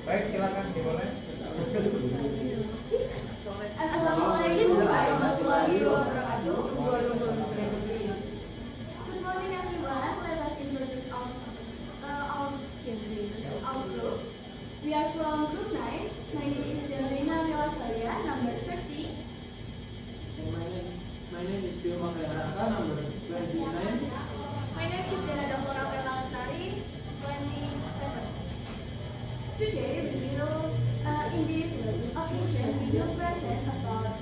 Baik, silakan dimulai. Assalamualaikum warahmatullahi wabarakatuh. Good morning everyone. Let us introduce our group. We are from group 9. My name is Delina Melatalia, number 30. My name is Bima Kayaraka, number 29. My name is Dela Dr. Lestari, 27. Today we will, in this occasion, we will present about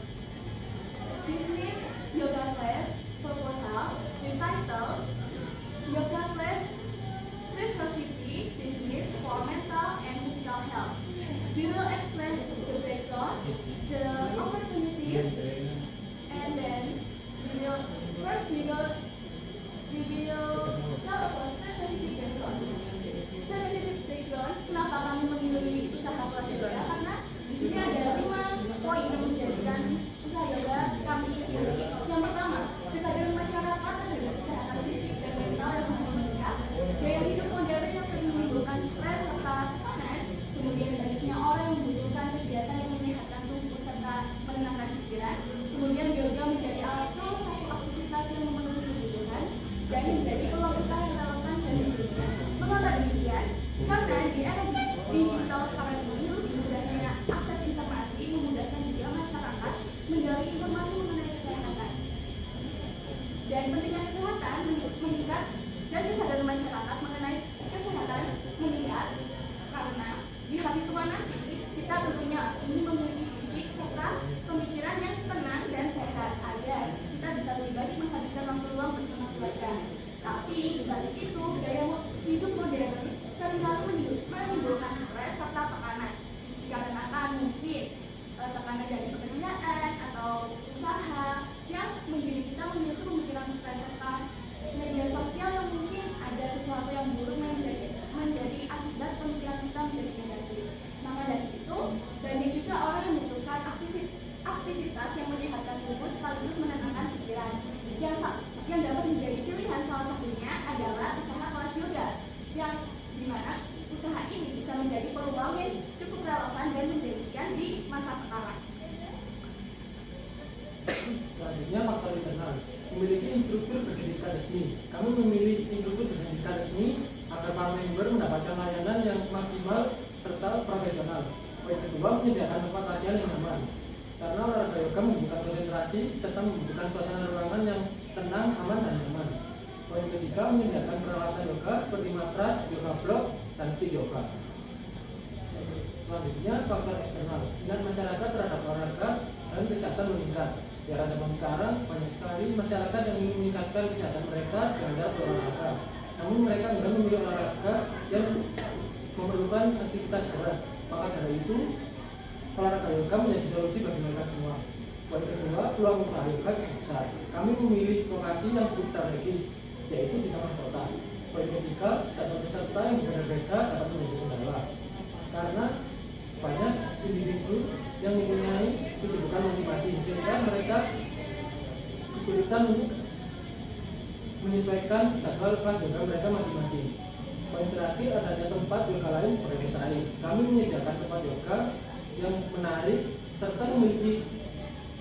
business yoga class proposal with title Yoga Class Spirituality Business for Mental and Physical Health. We will explain the background, the opportunities, and then we will tell about strategic background. Strategic background, kenapa kami memilih usaha kelas yoga? Karena di sini ada 5 poin yang menjadikan usaha yoga kami pilih. Yang pertama, kesadaran masyarakat terhadap kesehatan fisik dan mental yang semakin meningkat, gaya hidup modern yang sering menimbulkan stres serta tekanan, kemudian banyaknya orang yang membutuhkan kegiatan yang menyehatkan tubuh serta menenangkan pikiran, kemudian yoga menjadi salah satu aktivitas yang memenuhi kebutuhan dan menjadi peluang usaha yang relevan dan menjanjikan. Mengapa demikian? Karena di era digital sekarang ini lebih mudahnya akses informasi, memudahkan juga masyarakat menggali informasi mengenai kesehatan. Dan pentingnya kesehatan meningkat dan kesadaran masyarakat mengenai kesehatan meningkat karena di hari tua nanti kita tentunya ingin memiliki fisik serta pemikiran yang tenang dan sehat agar kita bisa lebih baik menghabiskan waktu luang bersama keluarga. Tapi di balik itu gaya hidup modern seringkali menimbulkan stres serta tekanan dikarenakan mungkin tekanan dari pekerjaan atau usaha yang membuat kita memiliki pemikiran stres serta media sosial yang mungkin ada sesuatu yang buruk menjadi akibat pemikiran kita menjadi negatif. Maka dari itu banyak juga orang yang membutuhkan aktivitas yang menyehatkan tubuh sekaligus menenangkan pikiran. Yang dapat menjadi pilihan salah satunya adalah usaha kelas yoga yang dimana usaha ini bisa menjadi peluang yang cukup relevan dan menjanjikan di masa sekarang. Selanjutnya faktor internal, memiliki instruktur bersertifikat resmi. Kami memilih instruktur bersertifikat resmi agar para member mendapatkan layanan yang maksimal serta profesional. Poin kedua, menyediakan tempat latihan yang nyaman. Karena olahraga yoga membutuhkan konsentrasi serta membutuhkan suasana ruangan yang tenang, aman, dan nyaman. Poin ketiga, menyediakan peralatan yoga seperti matras, yoga block, dan stick yoga. Selanjutnya, faktor eksternal, minat masyarakat terhadap olahraga dan kesehatan meningkat. Di era zaman sekarang, banyak sekali masyarakat yang ingin meningkatkan kesehatan mereka dengan cara berolahraga. Namun mereka enggan memilih olahraga yang memerlukan aktivitas berat. Maka dari itu, olahraga yoga menjadi solusi bagi mereka semua. Poin kedua, peluang usaha yoga cukup besar. Kami memilih lokasi yang cukup strategis, yaitu di tengah kota. Poin ketiga, jadwal peserta yang berbeda-beda dapat menjadi kendala. Karena banyak individu yang mempunyai kesibukan masing-masing, sehingga mereka kesulitan untuk menyesuaikan jadwal kelas yoga mereka masing-masing. Poin terakhir, adanya tempat yoga lain seperti bersaing. Kami menyediakan tempat yoga yang menarik serta memiliki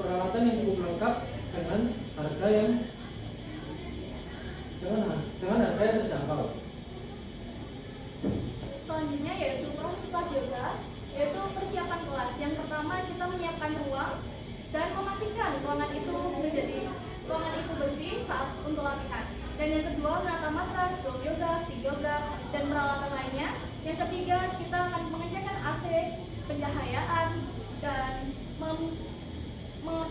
peralatan yang cukup lengkap dengan harga yang terjangkau. Selanjutnya yaitu proses kelas yoga, yaitu persiapan kelas. Yang pertama kita menyiapkan ruang dan memastikan ruangan itu bersih saat untuk latihan. Dan yang kedua menata matras, block yoga, stick yoga, dan peralatan lainnya. Yang ketiga kita akan mengerjakan AC, pencahayaan, dan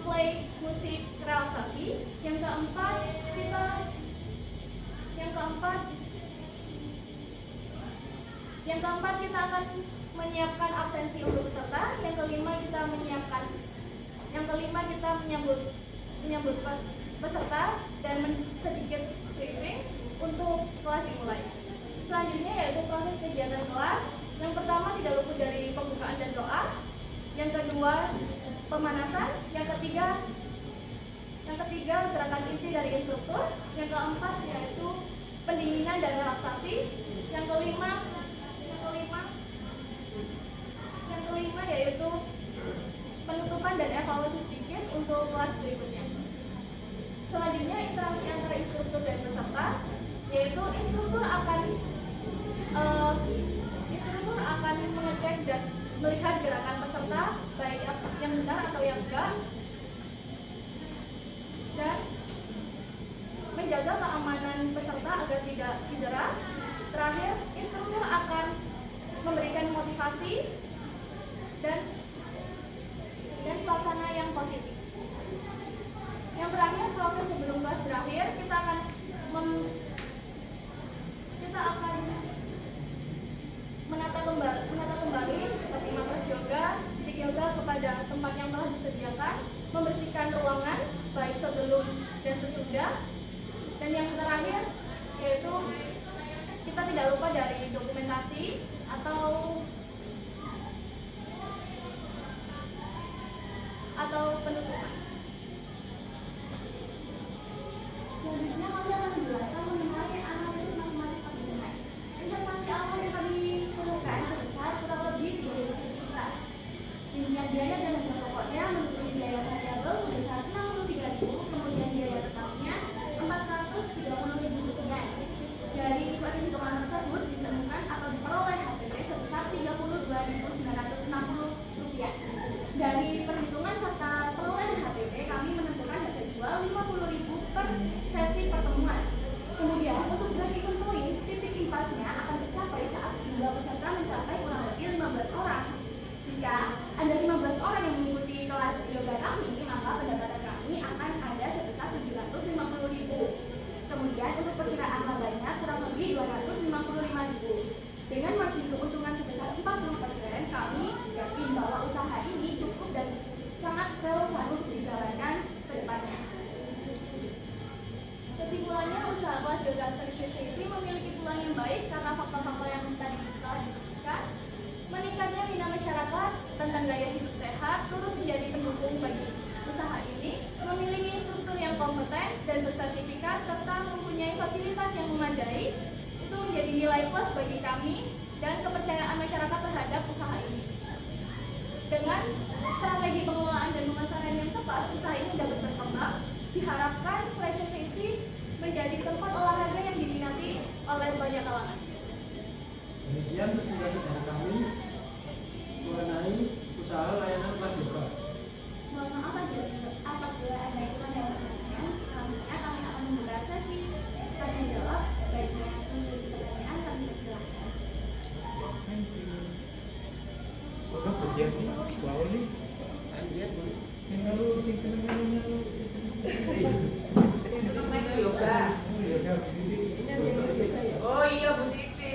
play musik relaksasi. Yang keempat kita akan menyiapkan absensi untuk peserta. Yang kelima kita menyambut peserta dan sedikit briefing untuk kelas dimulai. Selanjutnya yaitu proses kegiatan kelas. Yang pertama tidak luput dari pembukaan dan doa. Yang kedua pemanasan. Yang ketiga gerakan inti dari instruktur. Yang keempat yaitu pendinginan dan relaksasi. Yang kelima yaitu penutupan dan evaluasi sedikit untuk kelas berikutnya. Selanjutnya interaksi antara instruktur dan peserta, yaitu instruktur akan mengecek dan melihat gerakan peserta baik yang benar atau yang enggak, dan menjaga keamanan peserta agar tidak cedera. Terakhir, instruktur akan memberikan motivasi dan suasana yang positif. Yang terakhir, proses sebelum kelas berakhir, kita akan menata kembali seperti matras yoga, stick yoga kepada tempat yang telah disediakan, membersihkan ruangan baik sebelum dan sesudah. Dan yang terakhir yaitu kita tidak lupa dari dokumentasi atau penutupan. Selanjutnya kami akan menjelaskan mengenai analisis matematis tabungan. Investasi awal yang kami perlukan sebesar kurang lebih 30 juta. Rincian biaya dan harga pokoknya meliputi biaya variabel sebesar 63.000, kemudian biaya tetapnya 430.000 sekian. Dari perhitungan tersebut ditemukan atau diperoleh HPP sebesar 32.960 rupiah. Dari perhitungan serta perolehan HPP kami menentukan harga jual 50.000 per sesi pertemuan. Kemudian untuk break even point, titik impasnya akan tercapai saat jumlah peserta mencapai kurang lebih 15 orang. Jika ada 15 orang yang mengikuti kelas yoga kami, maka pendapatan kami akan ada sebesar 750.000. Kemudian untuk perkiraan labanya kurang lebih 255.000. Dengan margin keuntungan sebesar 40%, kami yakin bahwa usaha ini cukup dan sangat relevan untuk dijalankan ke depannya. Kesimpulannya, usaha kelas yoga Study Society memiliki peluang yang baik karena faktor-faktor yang tadi telah disebutkan. Meningkatnya minat masyarakat tentang gaya hidup sehat turut menjadi pendukung bagi usaha ini. Memiliki instruktur yang kompeten dan bersertifikat serta mempunyai fasilitas yang memadai itu menjadi nilai plus bagi kami dan kepercayaan masyarakat terhadap usaha ini. Dengan strategi pengelolaan dan pemasaran yang tepat, usaha ini dapat berkembang. Diharapkan Splash Society menjadi tempat olahraga yang diminati oleh banyak kalangan. Demikian presentasi dari kami mengenai usaha layanan kelas yoga. Mohon maaf apabila ada kurang dalam pertanyaan. Selanjutnya kami akan membuka sesi tanya jawab. Baiknya memiliki pertanyaan kami persilahkan. Udah kerja nih, wow nih. Sing seneng yoga. Oh iya Bu Titi.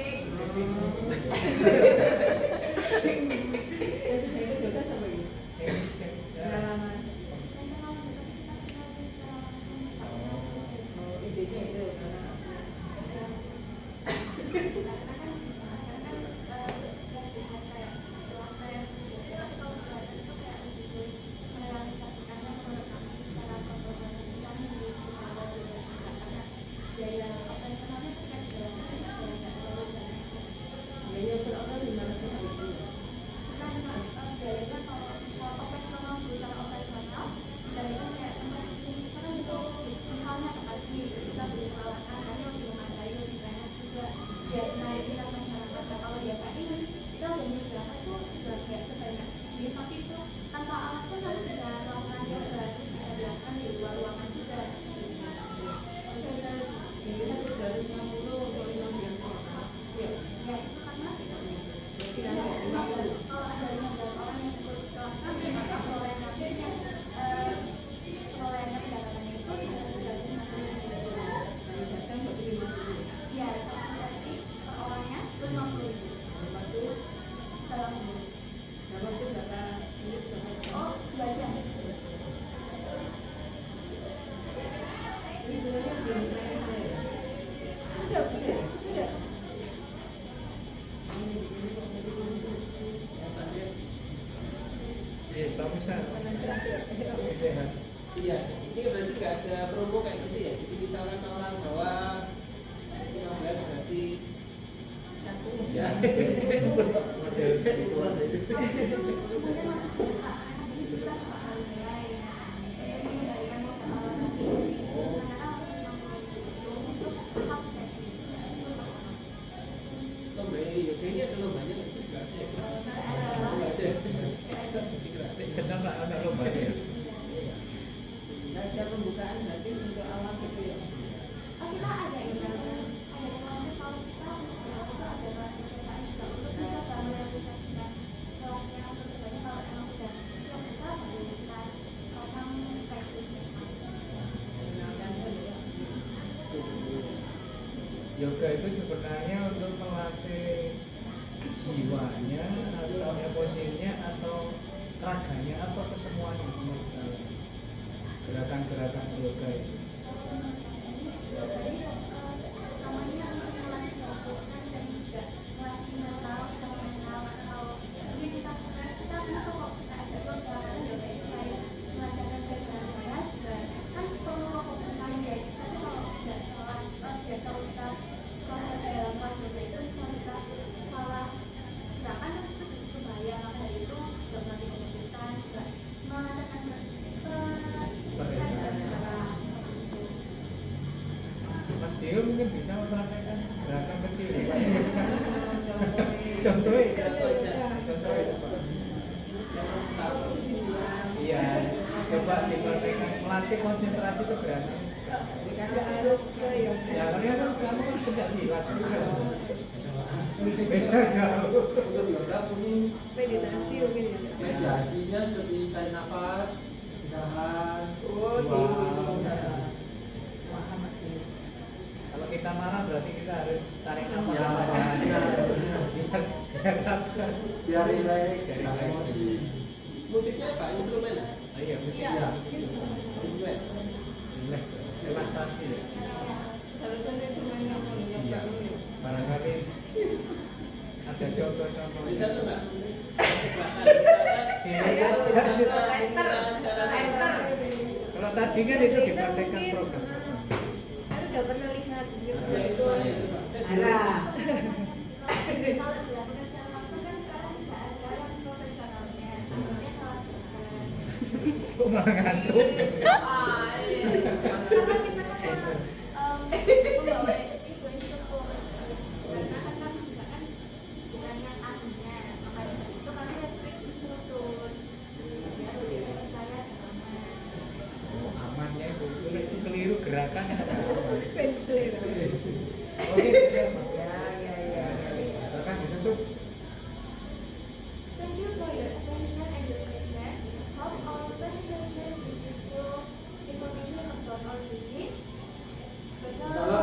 Iya, ini berarti nggak ada promo kayak gitu ya? Jadi misalkan orang bawa 15 gratis satu. Ya, model Kurang itu. Kemudian masih buka anak ini kita coba kali nilai untuk mengendalikan modal awal tadi. Sementara harus 50.000 untuk satu sesi. Lomba yoga ini ada lombanya nggak sih? Nggak ada ya? Nggak ada. Sedang nggak ada lombanya. Nggak ada pembukaan gratis untuk awal gitu ya. Oh, kita ada yang nanti kalau kita itu ada kelas percobaan juga untuk mencoba merealisasikan kelasnya untuk kedepannya kalau emang udah siap buka baru kita pasang tes listnya. Mengenalkan dulu ya. Yoga itu sebenarnya untuk melatih jiwanya atau emosinya atau raganya atau kesemuanya menurut kalian? Gerakan-gerakan yoga itu. Sebenarnya namanya untuk melatih fokus kan dan juga melatih mental secara mental karena kalau mungkin kita stres kita kenapa kok kita ajak keluar karena yoga ini selain melancarkan peredaran darah juga kan perlu kefokusan ya. Tapi kalau nggak salah ya kalau kita proses dalam kelas yoga itu misal kita salah gerakan kan itu justru bahaya, maka dari itu juga melatih kefokusan juga melancarkan peredaran darah seperti itu. Mas Dio mungkin bisa mempraktekkan gerakan kecil. Contohnya. Contohnya. Contohnya. Contohnya. Yang pertama. Iya, coba dipraktekkan melatih konsentrasi itu gerakan. Karena harus ke yoga. Ya, karena kan kamu kan pencak silat. Bisa jauh. Untuk yoga mungkin Meditasi mungkin ya. mediasinya seperti tarik nafas, ditahan, Oh, buang. Kalau kita marah berarti kita harus tarik nafas. Ya, Biar kabar. biar rileks, Biar nggak rileks. emosi. Musiknya apa? Instrumen? Oh iya, musik Iya. ya. Instrumen. Relax, relaksasi ya. Kalau contoh cuma ngomong Iya. Barangkali ada contoh-contoh. Bisa tuh Mbak? Kalau tadi kan itu dipraktekkan program. Aku udah pernah lihat gitu. Itu Arah. Kalau dilakukan secara langsung kan sekarang tidak ada yang profesionalnya, takutnya salah tugas. Kok malah ngantuk? Karena kita kan membawa itu instruktur, karena kan kami juga kan bukan yang ahlinya, makanya dari itu kami rekrut instruktur biar lebih terpercaya dan aman. Oh, amannya itu keliru gerakan sama aman. Pensil. Oke, siap. Ya. Gerakan ditutup. Thank you for your attention and your question. Hope our presentation give useful information about our business. Wassalamualaikum